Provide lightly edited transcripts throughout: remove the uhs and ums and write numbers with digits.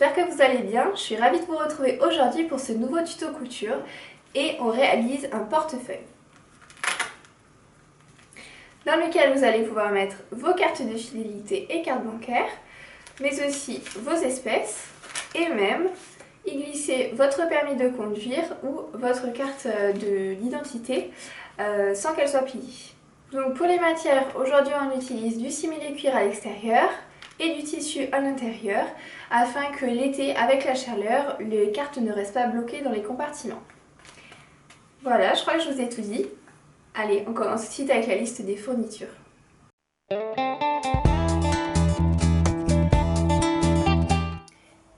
j'espère que vous allez bien. Je suis ravie de vous retrouver aujourd'hui pour ce nouveau tuto couture et on réalise un portefeuille dans lequel vous allez pouvoir mettre vos cartes de fidélité et cartes bancaires, mais aussi vos espèces et même y glisser votre permis de conduire ou votre carte d'identité sans qu'elle soit pliée. Donc pour les matières, aujourd'hui on utilise du simili-cuir à l'extérieur et du tissu à l'intérieur afin que l'été, avec la chaleur, les cartes ne restent pas bloquées dans les compartiments. Voilà, je crois que je vous ai tout dit. Allez, on commence tout de suite avec la liste des fournitures.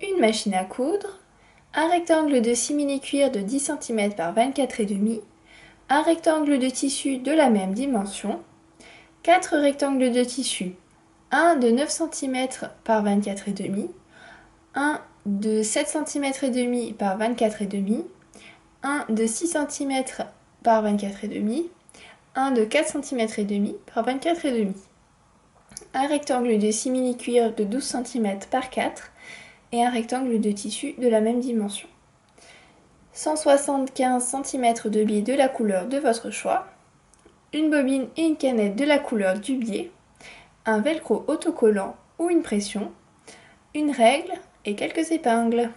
Une machine à coudre, un rectangle de simili-cuir de 10 cm par 24,5 cm, un rectangle de tissu de la même dimension, 4 rectangles de tissu, un de 9 cm par 24,5 cm, un de 7 cm et demi par 24,5 cm, un de 6 cm par 24,5 cm, un de 4 cm et demi par 24,5 cm, un rectangle de simili-cuir de 12 cm par 4 et un rectangle de tissu de la même dimension. 175 cm de biais de la couleur de votre choix, une bobine et une canette de la couleur du biais, un velcro autocollant ou une pression, une règle et quelques épingles.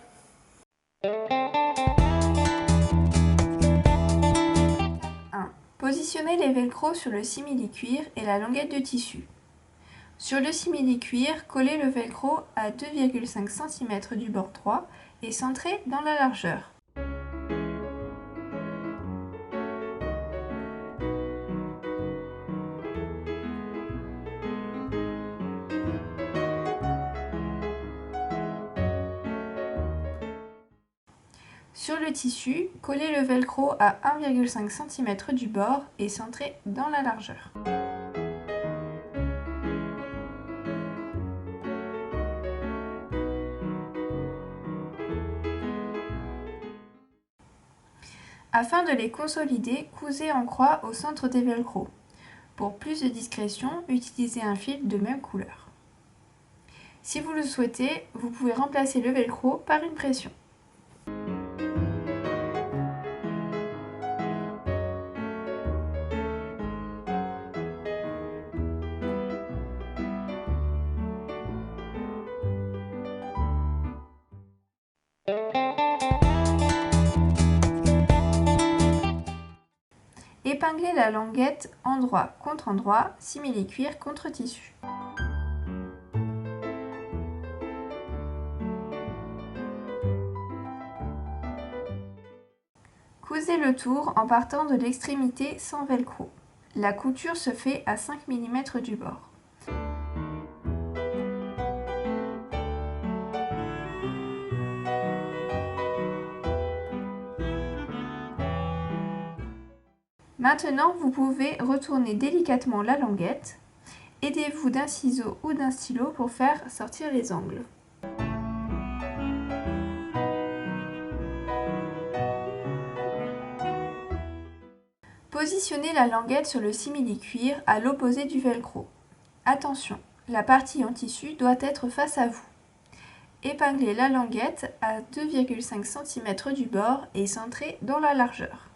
Positionnez les velcros sur le simili-cuir et la languette de tissu. Sur le simili-cuir, collez le velcro à 2,5 cm du bord droit et centrez dans la largeur. Sur le tissu, collez le velcro à 1,5 cm du bord et centrez dans la largeur. Afin de les consolider, cousez en croix au centre des velcros. Pour plus de discrétion, utilisez un fil de même couleur. Si vous le souhaitez, vous pouvez remplacer le velcro par une pression. Épinglez la languette endroit contre endroit, simili-cuir contre tissu. Cousez le tour en partant de l'extrémité sans velcro. La couture se fait à 5 mm du bord. Maintenant, vous pouvez retourner délicatement la languette. Aidez-vous d'un ciseau ou d'un stylo pour faire sortir les angles. Positionnez la languette sur le simili-cuir à l'opposé du velcro. Attention, la partie en tissu doit être face à vous. Épinglez la languette à 2,5 cm du bord et centrez dans la largeur.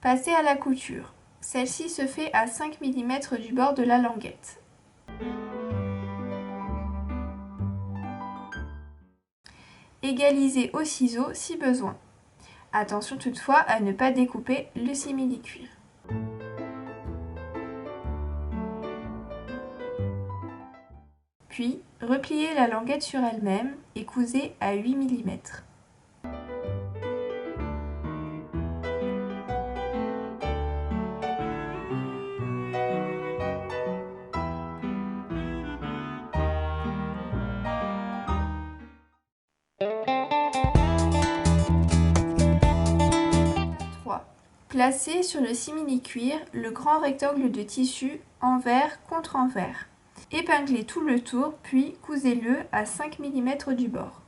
Passez à la couture. Celle-ci se fait à 5 mm du bord de la languette. Égalisez au ciseau si besoin. Attention toutefois à ne pas découper le simili-cuir. Puis, repliez la languette sur elle-même et cousez à 8 mm. Placez sur le simili-cuir le grand rectangle de tissu envers contre envers. Épinglez tout le tour, puis cousez-le à 5 mm du bord.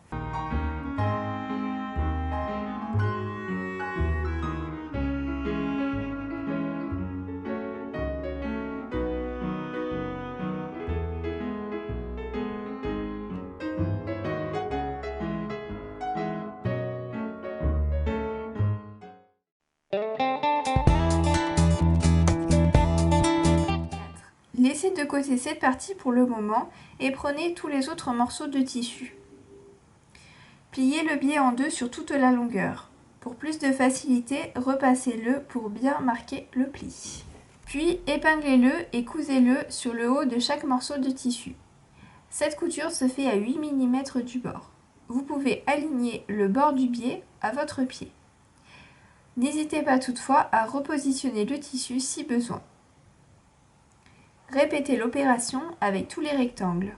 Laissez de côté cette partie pour le moment et prenez tous les autres morceaux de tissu. Pliez le biais en deux sur toute la longueur. Pour plus de facilité, repassez-le pour bien marquer le pli. Puis épinglez-le et cousez-le sur le haut de chaque morceau de tissu. Cette couture se fait à 8 mm du bord. Vous pouvez aligner le bord du biais à votre pied. N'hésitez pas toutefois à repositionner le tissu si besoin. Répétez l'opération avec tous les rectangles.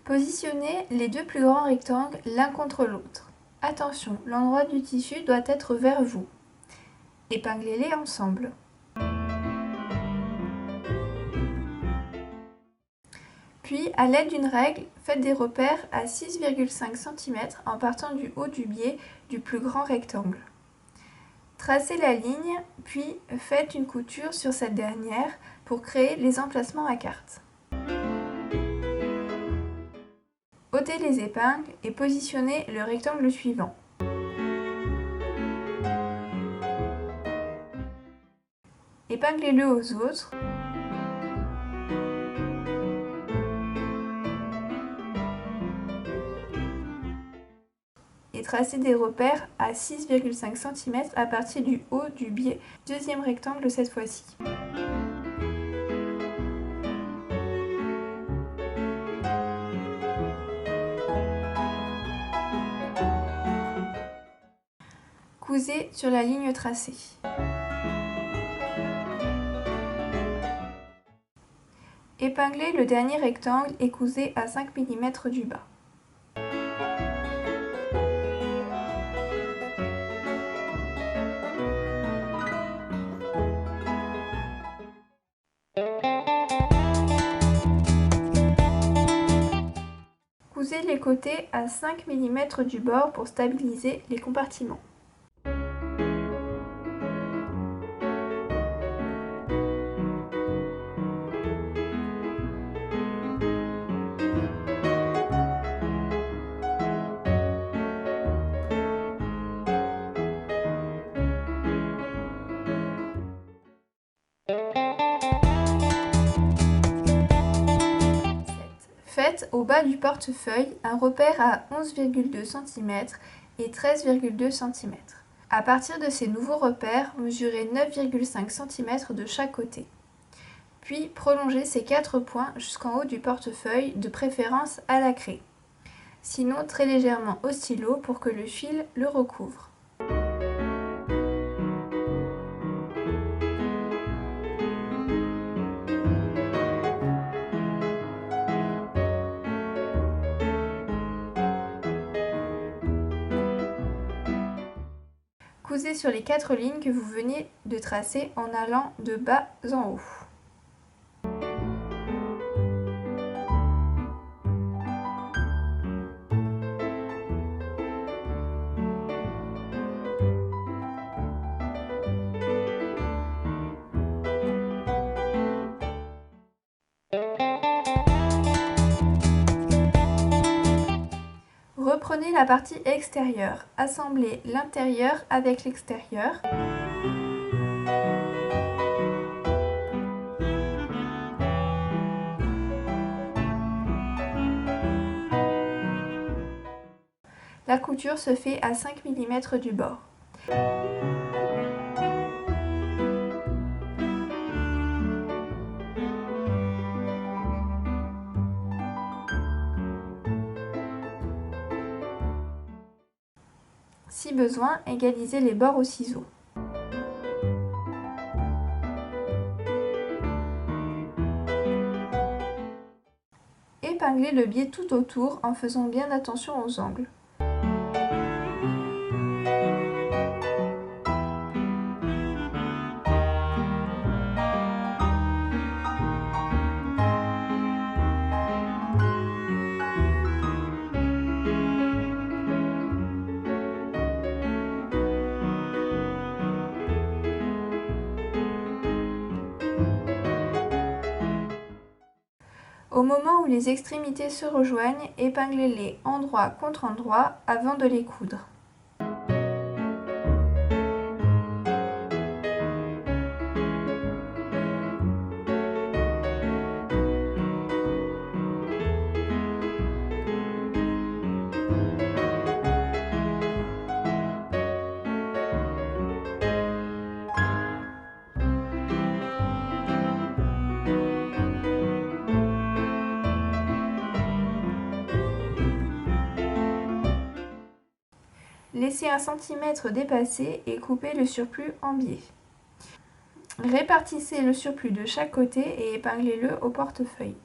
Positionnez les deux plus grands rectangles l'un contre l'autre. Attention, l'endroit du tissu doit être vers vous. Épinglez-les ensemble. Puis, à l'aide d'une règle, faites des repères à 6,5 cm en partant du haut du biais du plus grand rectangle. Tracez la ligne, puis faites une couture sur cette dernière pour créer les emplacements à carte. Ôtez les épingles et positionnez le rectangle suivant. Épinglez-le aux autres. Et tracez des repères à 6,5 cm à partir du haut du biais, deuxième rectangle cette fois-ci. Cousez sur la ligne tracée. Épinglez le dernier rectangle et cousez à 5 mm du bas. Cousez les côtés à 5 mm du bord pour stabiliser les compartiments. Faites au bas du portefeuille un repère à 11,2 cm et 13,2 cm. À partir de ces nouveaux repères, mesurez 9,5 cm de chaque côté. Puis prolongez ces 4 points jusqu'en haut du portefeuille, de préférence à la craie. Sinon très légèrement au stylo pour que le fil le recouvre. Cousez sur les 4 lignes que vous venez de tracer en allant de bas en haut. Reprenez la partie extérieure, assemblez l'intérieur avec l'extérieur. La couture se fait à 5 mm du bord. Si besoin, égalisez les bords au ciseau. Épinglez le biais tout autour en faisant bien attention aux angles. Au moment où les extrémités se rejoignent, épinglez-les endroit contre endroit avant de les coudre. Laissez 1 cm dépasser et coupez le surplus en biais. Répartissez le surplus de chaque côté et épinglez-le au portefeuille.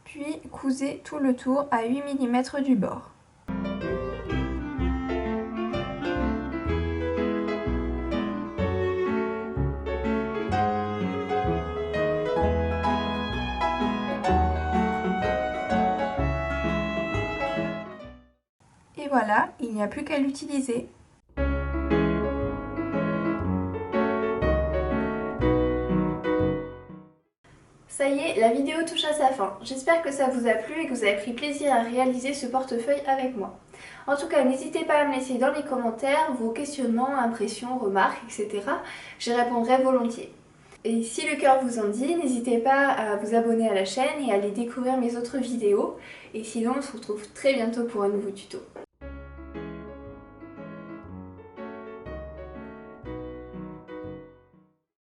Puis cousez tout le tour à 8 mm du bord. Et voilà, il n'y a plus qu'à l'utiliser. Ça y est, la vidéo touche à sa fin. J'espère que ça vous a plu et que vous avez pris plaisir à réaliser ce portefeuille avec moi. En tout cas, n'hésitez pas à me laisser dans les commentaires vos questionnements, impressions, remarques, etc. J'y répondrai volontiers. Et si le cœur vous en dit, n'hésitez pas à vous abonner à la chaîne et à aller découvrir mes autres vidéos. Et sinon, on se retrouve très bientôt pour un nouveau tuto.